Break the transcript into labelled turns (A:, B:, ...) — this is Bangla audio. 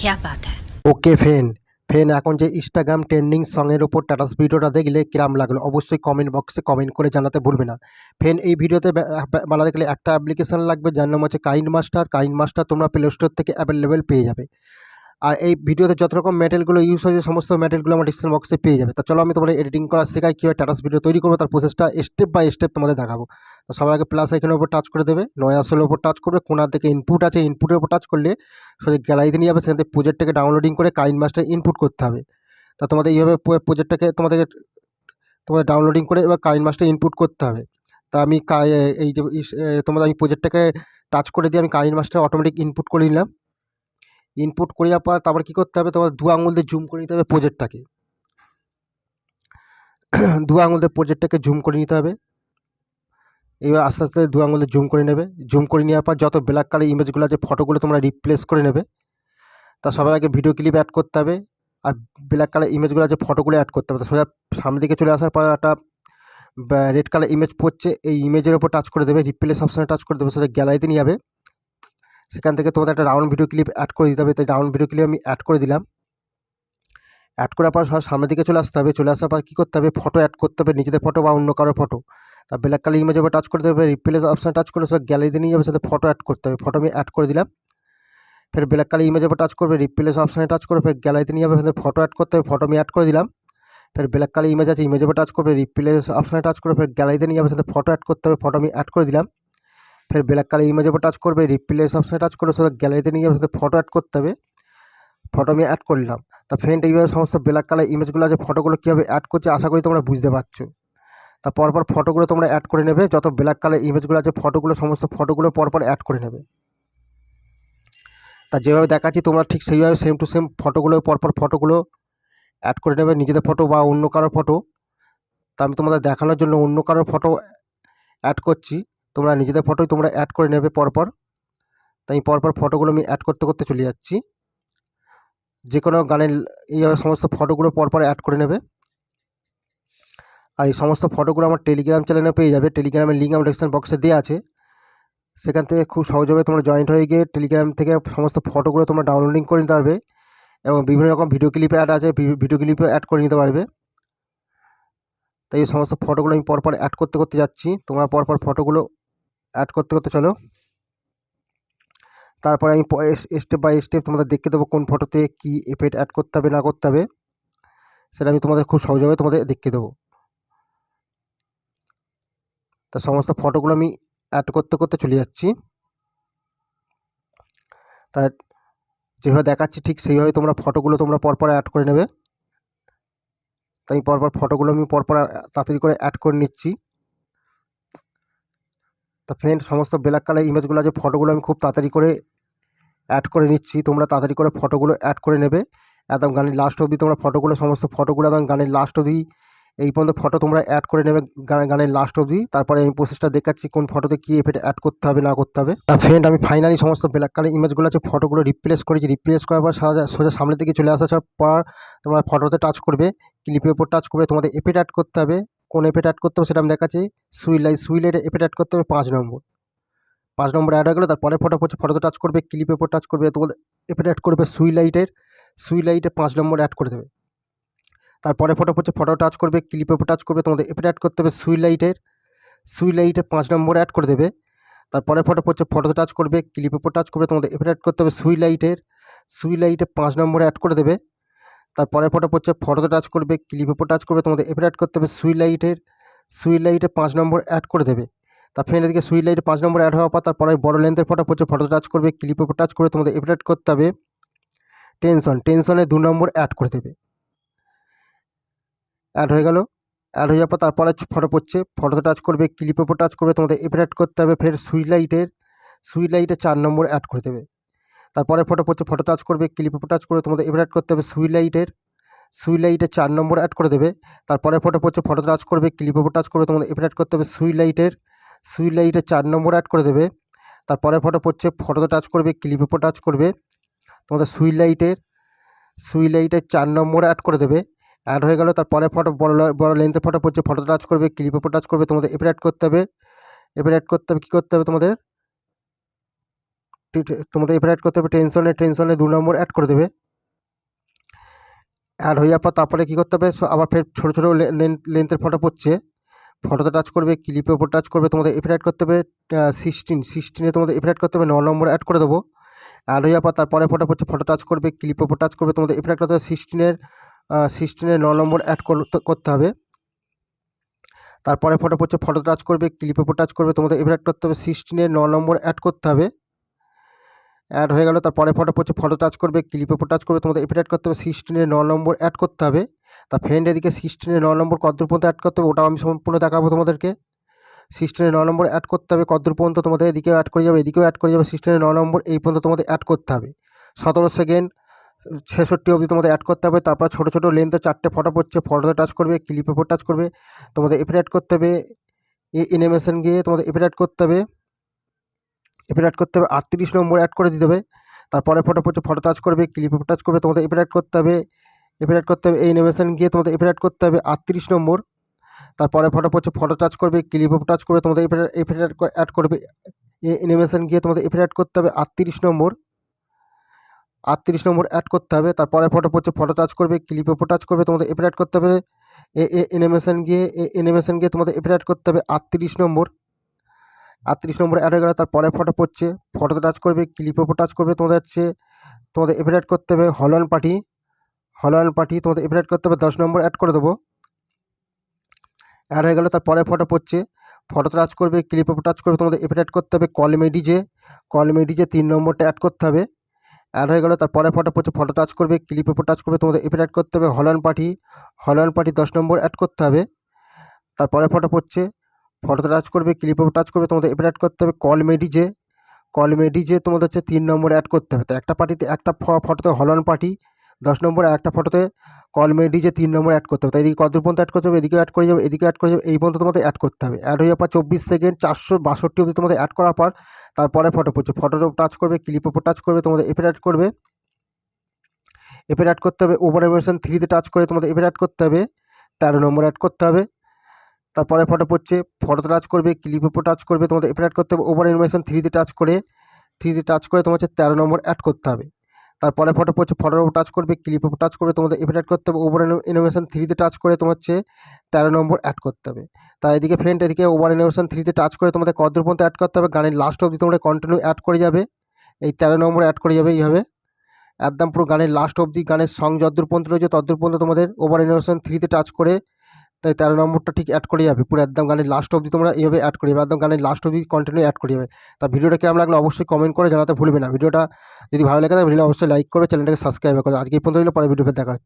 A: क्या बात है।
B: ওকে ফেন এখন যে ইনস্টাগ্রাম ট্রেন্ডিং সঙের উপর স্ট্যাটাস ভিডিওটা দেখলে কিরাম লাগলো অবশ্যই কমেন্ট বক্সে কমেন্ট করে জানাতে ভুলবে না। এই ভিডিওতে বানাতে গেলে একটা অ্যাপ্লিকেশান লাগবে যার নাম হচ্ছে কাইন মাস্টার তোমরা প্লে স্টোর থেকে অ্যাভেলেবেল পেয়ে যাবে। আর এই ভিডিওতে যত রকম ম্যাটেরিয়ালগুলো ইউজ হয়েছে সমস্ত ম্যাটেরিয়ালগুলো আমার ডিসক্রিপশন বক্সে পেয়ে যাবে। তো চলো আমি তোমাদের এডিটিং করা শেখাই, কীভাবে স্ট্যাটাস ভিডিও তৈরি করবো তার প্রসেসটা স্টেপ বাই স্টেপ তোমাদের দেখাবো। তো সবার আগে প্লাস আইকনের উপর টাচ করে দেবে, নয় আসলের উপর টাচ করবে, কোনার দিকে ইনপুট আছে, ইনপুটের উপর টাচ করলে সোজা গ্যালারিতে নিয়ে যাবে, সেখান থেকে প্রজেক্টটাকে ডাউনলোডিং করে কাইন মাস্টার ইনপুট করতে হবে। তা তোমাদের এইভাবে প্রজেক্টটাকে তোমাদের ডাউনলোডিং করে এবার কাইন মাস্টার ইনপুট করতে হবে। তা আমি এই যে আমি প্রজেক্টটাকে টাচ করে দিয়ে আমি কাইন মাস্টার অটোমেটিক ইনপুট করে নিলাম। ইনপুট করে যাওয়ার পর তারপর কী করতে হবে, তোমার দু আঙুল দিয়ে জুম করে নিতে হবে প্রজেক্টটাকে দু আঙুল দিয়ে প্রজেক্টটাকে জুম করে নিতে হবে। এইবার আস্তে আস্তে দু আঙুল দিয়ে জুম করে নেবে। জুম করে নেওয়ার পর যত ব্ল্যাক কালার ইমেজগুলো আছে ফটোগুলো তোমরা রিপ্লেস করে নেবে। তা সবার আগে ভিডিও ক্লিপ অ্যাড করতে হবে, আর ব্ল্যাক কালার ইমেজগুলো আছে ফটোগুলো অ্যাড করতে হবে। তো সোজা সামনের দিকে চলে আসার পর একটা রেড কালার ইমেজ পড়ছে, এই ইমেজের ওপর টাচ করে দেবে, রিপ্লেস অপশানে টাচ করে দেবে, সোজা গ্যালারিতে নিয়ে যাবে। সেখান থেকে তোমাদের একটা রাউন্ড ভিডিও ক্লিপ অ্যাড করে দিতে হবে। তাই রাউন্ড ভিডিও ক্লিপ আমি অ্যাড করে দিলাম। অ্যাড করার পর সামনের দিকে চলে আসতে হবে। চলে আসার পর কী করতে হবে, ফটো অ্যাড করতে হবে, নিজেদের ফটো বা অন্য কারো ফটো। তা ব্ল্যাক কালার ইমেজের উপর টাচ করে দেবে, রিপ্লেস অপশানে টাচ করে সব গ্যালারিতে নিয়ে যাবে, সাথে ফটো অ্যাড করতে হবে। ফটো আমি অ্যাড করে দিলাম। ফের ব্ল্যাক কালার ইমেজের উপর টাচ করবে, রিপ্লেস অপশানে টাচ করে ফের গ্যালারিতে নিয়ে যাবে, সেখানে ফটো অ্যাড করতে হবে। ফটো আমি অ্যাড করে দিলাম। ফের ব্ল্যাক কালার ইমেজ আছে, ইমেজের উপর টাচ করবে, রিপ্লেস অপশানে টাচ করে ফের গ্যালারিতে নিয়ে যাবে, সাথে ফটো অ্যাড করতে হবে। ফটো আমি অ্যাড করে দিলাম। ফের ব্ল্যাক কালার ইমেজের উপর টাচ করবে, রিপ্লেস অপশানে টাচ করে সেটা গ্যালারিতে নিয়ে যাবে, সাথে ফটো অ্যাড করতে হবে। ফটো আমি অ্যাড করলাম। তা এইভাবে সমস্ত ব্ল্যাক কালার ইমেজগুলো আছে ফটোগুলো কীভাবে অ্যাড করছে আশা করি তোমরা বুঝতে পারছো। তা পরপর ফটোগুলো তোমরা অ্যাড করে নেবে, যত ব্ল্যাক কালার ইমেজগুলো আছে ফটোগুলো সমস্ত ফটোগুলো পরপর অ্যাড করে নেবে। তা যেভাবে দেখাচ্ছি তোমরা ঠিক সেইভাবে সেম টু সেম ফটোগুলো পরপর ফটোগুলো অ্যাড করে নেবে, নিজেদের ফটো বা অন্য কারোর ফটো। তা আমি তোমাদের দেখানোর জন্য অন্য কারোর ফটো অ্যাড করছি, তোমরা নিজেদের ফটোই তোমরা অ্যাড করে নেবে পরপর। তাই পরপর ফটোগুলো আমি অ্যাড করতে করতে চলে যাচ্ছি। যে কোনো গানের এইভাবে সমস্ত ফটোগুলো পরপর অ্যাড করে নেবে। আর এই সমস্ত ফটোগুলো আমার টেলিগ্রাম চ্যানেলে পেয়ে যাবে। টেলিগ্রামের লিঙ্ক আমার ডেসক্রিপশন বক্সে দেওয়া আছে, সেখান থেকে খুব সহজভাবে তোমরা জয়েন্ট হয়ে গিয়ে টেলিগ্রাম থেকে সমস্ত ফটোগুলো তোমরা ডাউনলোডিং করে নিতে পারবে, এবং বিভিন্ন রকম ভিডিও ক্লিপ অ্যাড আছে, ভিডিও ক্লিপে অ্যাড করে নিতে পারবে। তাই এই সমস্ত ফটোগুলো আমি পরপর অ্যাড করতে করতে যাচ্ছি, তোমরা পরপর ফটোগুলো অ্যাড করতে করতে চলো। তারপরে আমি স্টেপ বাই স্টেপ তোমাদের দেখতে দেবো কোন ফটোতে কী এফেক্ট অ্যাড করতে হবে না করতে হবে, সেটা আমি তোমাদের খুব সহজভাবে তোমাদের দেখিয়ে দেবো। তা সমস্ত ফটোগুলো আমি অ্যাড করতে করতে চলে যাচ্ছি। তা যেভাবে দেখাচ্ছি ঠিক সেইভাবে তোমরা ফটোগুলো তোমরা পরপর অ্যাড করে নেবে। তাই পরপর ফটোগুলো আমি পরপর তাড়াতাড়ি করে অ্যাড করে নিচ্ছি। তা সমস্ত ব্ল্যাক কালার ইমেজগুলো আছে ফটোগুলো আমি খুব তাড়াতাড়ি করে অ্যাড করে নিচ্ছি। তোমরা তাড়াতাড়ি করে ফটোগুলো অ্যাড করে নেবে, একদম গানের লাস্ট অবধি তোমরা ফটোগুলো সমস্ত ফটোগুলো একদম গানের লাস্ট অবধি এই পর্যন্ত ফটো তোমরা অ্যাড করে নেবে গানের লাস্ট অবধি। তারপরে আমি প্রসেসটা দেখাচ্ছি কোন ফটোতে কী এফেক্ট অ্যাড করতে হবে না করতে হবে। তা আমি ফাইনালি সমস্ত ব্ল্যাক কালার ইমেজগুলো আছে ফটোগুলো রিপ্লেস করেছি। রিপ্লেস করার পর সোজা সামনের দিকে চলে আসার পর তোমরা ফটোতে টাচ করবে, ক্লিপের উপর টাচ করবে, তোমাদের এফেক্ট অ্যাড করতে হবে। কোন এফেক্ট অ্যাড করতে হবে সেটা আমি দেখাচ্ছি। সুইলাইটে এফেক্ট অ্যাড করতে হবে 5 নম্বর। 5 নম্বর অ্যাড হয়ে গেলো। তারপরে ফটোতে টাচ করবে, ক্লিপের উপর টাচ করবে, তোমাদের এফেক্ট অ্যাড করবে সুইলাইটে 5 নম্বর অ্যাড করে দেবে। তারপরে ফটো টাচ করবে, ক্লিপের উপর টাচ করবে, তোমাদের এফেক্ট অ্যাড করতে হবে সুইলাইটে 5 নম্বর অ্যাড করে দেবে। তারপরে ফটোতে টাচ করবে, ক্লিপের উপর টাচ করবে, তোমাদের এফেক্ট অ্যাড করতে হবে সুইলাইটে 5 নম্বর অ্যাড করে দেবে। তারপরে ফটোতে টাচ করবে, ক্লিপের উপর টাচ করবে, তোমাদের এফেক্ট অ্যাড করতে হবে সুইলাইটে 5 নম্বর অ্যাড করে দেবে। তারপরে এদিকে সুইলাইটে 5 নম্বর অ্যাড হওয়ার পর তারপরে বড় লেন্থের ফটোতে টাচ করবে, ক্লিপের উপর টাচ করে তোমাদের এফেক্ট অ্যাড করতে হবে টেনশনে 2 নম্বর অ্যাড করে দেবে। অ্যাড হয়ে গেল। অ্যাড হয়ে যাওয়ার পর তারপরে ফটোতে টাচ করবে, ক্লিপের উপর টাচ করবে, তোমাদের এফেক্ট অ্যাড করতে হবে ফের সুইলাইটে 4 নম্বর অ্যাড করে দেবে। তারপরে ফটো টাচ করবে, ক্লিপের উপর টাচ করে তোমাদের এফেক্ট অ্যাড করতে হবে সুইলাইটে 4 নম্বর অ্যাড করে দেবে। তারপরে ফটো টাচ করবে, ক্লিপের উপর টাচ করবে, তোমাদের এফেক্ট অ্যাড করতে হবে সুইলাইটে 4 নম্বর অ্যাড করে দেবে। তারপরে ফটোতে টাচ করবে, ক্লিপের উপর টাচ করবে, তোমাদের সুইলাইটে 4 নম্বর অ্যাড করে দেবে। অ্যাড হয়ে গেল। তারপরে বড় লেন্থের ফটোতে টাচ করবে, ক্লিপের উপর টাচ করবে, তোমাদের এফেক্ট অ্যাড করতে হবে কী করতে হবে তোমাদের তোমাদের এরপরে অ্যাড করতে হবে টেনশনে 2 নম্বর অ্যাড করে দেবে। অ্যাড হয়ে যাওয়ার পর তারপরে কী করতে হবে, আবার ফের ছোটো ছোটো লেন্থের ফটো পড়ছে, ফটোতে টাচ করবে, ক্লিপের ওপর টাচ করবে, তোমাদের এরপরে অ্যাড করতে হবে 16 তোমাদের এরপরে অ্যাড করতে হবে 9 নম্বর অ্যাড করে দেবো। অ্যাড হয়ে যাওয়ার পর তারপরে ফটো পড়ছে, ফটো টাচ করবে, ক্লিপের ওপর টাচ করবে, তোমাদের এরপরে অ্যাড করতে হবে 16 9 নম্বর অ্যাড করতে হবে। তারপরে ফটো পড়ছে, ফটো টাচ করবে, ক্লিপের ওপর টাচ করবে, তোমাদের এরপরে অ্যাড করতে হবে 16 9 নম্বর অ্যাড করতে হবে। অ্যাড হয়ে গেল। তারপরে ফটো পড়ছে, ফটো টাচ করবে, ক্লিপের ওপর টাচ করবে, তোমাদের এরপরে অ্যাড করতে হবে 16 9 নম্বর অ্যাড করতে হবে। তা ফ্রেন্ড এদিকে 16 9 নম্বর কতদূর পর্যন্ত অ্যাড করতে হবে ওটাও আমি সম্পূর্ণ দেখাবো তোমাদেরকে। 16 9 নম্বর অ্যাড করতে হবে কতদূর পর্যন্ত, তোমাদের এদিকেও অ্যাড করে যাবে, এদিকেও অ্যাড করে যাবে। 16 9 নম্বর এই পর্যন্ত তোমাদের অ্যাড করতে হবে। 17 সেকেন্ড 66 অবধি তোমাদের অ্যাড করতে হবে। তারপর ছোটো ছোটো লেন্থে 4টে ফটো পড়ছে, ফটোতে টাচ করবে, ক্লিপের ওপর টাচ করবে, তোমাদের এরপরে অ্যাড করতে হবে অ্যানিমেশন গিয়ে তোমাদের এরপরে অ্যাড করতে হবে 38 নম্বর অ্যাড করে দিতে হবে। তারপরে ফটো পড়ছে, ফটো টাচ করবে, ক্লিপের ওপর টাচ করবে, তোমাদের এরপরে অ্যাড করতে হবে এই অ্যানিমেশন গিয়ে তোমাদের এরপরে অ্যাড করতে হবে 38 নম্বর। তারপরে ফটো পড়ছে, ফটো টাচ করবে, ক্লিপের ওপর টাচ করবে, তোমাদের এরপরে অ্যাড করবে অ্যানিমেশন গিয়ে তোমাদের এরপরে অ্যাড করতে হবে 38 নম্বর অ্যাড করতে হবে। তারপরে ফটো পড়ছে, ফটো টাচ করবে, ক্লিপের ওপর টাচ করবে, তোমাদের এরপরে অ্যাড করতে হবে অ্যানিমেশন গিয়ে তোমাদের এরপরে অ্যাড করতে হবে 38 নম্বর অ্যাড হয়ে গেল। তারপরে ফটো পড়ছে, ফটোতে টাচ করবে, ক্লিপের ওপর টাচ করবে, তোমাদের এরপরে অ্যাড করতে হবে হলন পার্টি তোমাদের এরপরে অ্যাড করতে হবে 10 নম্বর অ্যাড করে দেবো। অ্যাড হয়ে গেল। তারপরে ফটো পড়ছে, ফটো টাচ করবে, ক্লিপের ওপর টাচ করবে, তোমাদের এরপরে অ্যাড করতে হবে কলমেডি যে 3 নম্বরটা অ্যাড করতে হবে। অ্যাড হয়ে গেল। তারপরে ফটো পড়ছে, ফটো টাচ করবে, ক্লিপের ওপর টাচ করবে, তোমাদের এরপরে অ্যাড করতে হবে হলন পার্টি 10 নম্বর অ্যাড করতে হবে। তারপরে ফটো পড়ছে, ফটোতে টাচ করবে, ক্লিপের ওপর টাচ করবে, তোমাদের এরপরে অ্যাড করতে হবে কলমেডি যে তোমাদের হচ্ছে 3 নম্বর অ্যাড করতে হবে। তো একটা পার্টিতে একটা ফটোতে হলন পার্টি 10 নম্বর, আর একটা ফটোতে কলমেডি যে 3 নম্বর অ্যাড করতে হবে। তাই এদিকে কত পর্যন্ত অ্যাড করতে হবে, এদিকে অ্যাড করে যাবে, এদিকে অ্যাড করে যাবে, এই পর্যন্ত তোমাদের অ্যাড করতে হবে। অ্যাড হয়ে যাওয়ার পর 24 সেকেন্ড 462 অবধি তোমাদের অ্যাড করার পর তারপরে ফটো পড়ছে, ফটোর ওপর টাচ করবে, ক্লিপের ওপর টাচ করবে, তোমাদের এরপরে অ্যাড করবে অ্যাড করতে হবে ওভার অ্যানিমেশন 3তে টাচ করে, তোমাদের এরপরে অ্যাড করতে হবে 13 নম্বর অ্যাড করতে হবে। তারপরে ফটো পড়ছে, ফটোতে টাচ করবে, ক্লিপের ওপর টাচ করবে, তোমাদের এরপরে অ্যাড করতে হবে ওভার অ্যানিমেশন 3তে টাচ করে তোমার হচ্ছে 13 নম্বর অ্যাড করতে হবে। তারপরে ফটো পড়ছে, ফটোর ওপর টাচ করবে, ক্লিপের ওপর টাচ করবে, তোমাদের এরপরে অ্যাড করতে হবে ওভার অ্যানিমেশন 3তে টাচ করে তোমার হচ্ছে 13 নম্বর অ্যাড করতে হবে। তাই এদিকে ফ্রেন্ড এদিকে ওভার অ্যানিমেশন 3তে টাচ করে তোমাদের কতদূর পর্যন্ত অ্যাড করতে হবে, গানের লাস্ট অবধি তোমরা কন্টিনিউ অ্যাড করে যাবে, এই 13 নম্বর অ্যাড করে যাবে এইভাবে একদম পুরো গানের লাস্ট অবধি, গানের সং যতদূর পর্যন্ত রয়েছে ততদূর পর্যন্ত তোমাদের ওভার অ্যানিমেশন 3তে টাচ করে তাই 13 নম্বরটা ঠিক অ্যাড করে যাবে পুরো একদম গানের লাস্ট অবধি, তোমরা এইভাবে অ্যাড করে যাবে একদম গানের লাস্ট অবধি কন্টিনিউ অ্যাড করে যাবে। তা ভিডিওটা কেমন লাগলো অবশ্যই কমেন্ট করে জানাতে ভুলবে না। ভিডিওটা যদি ভালো লাগে তাহলে ভিডিও অবশ্যই লাইক করে চ্যানেলটাকে সাবস্ক্রাইব করে। আজকে এই পর্যন্ত, পরে ভিডিওতে দেখা হচ্ছে।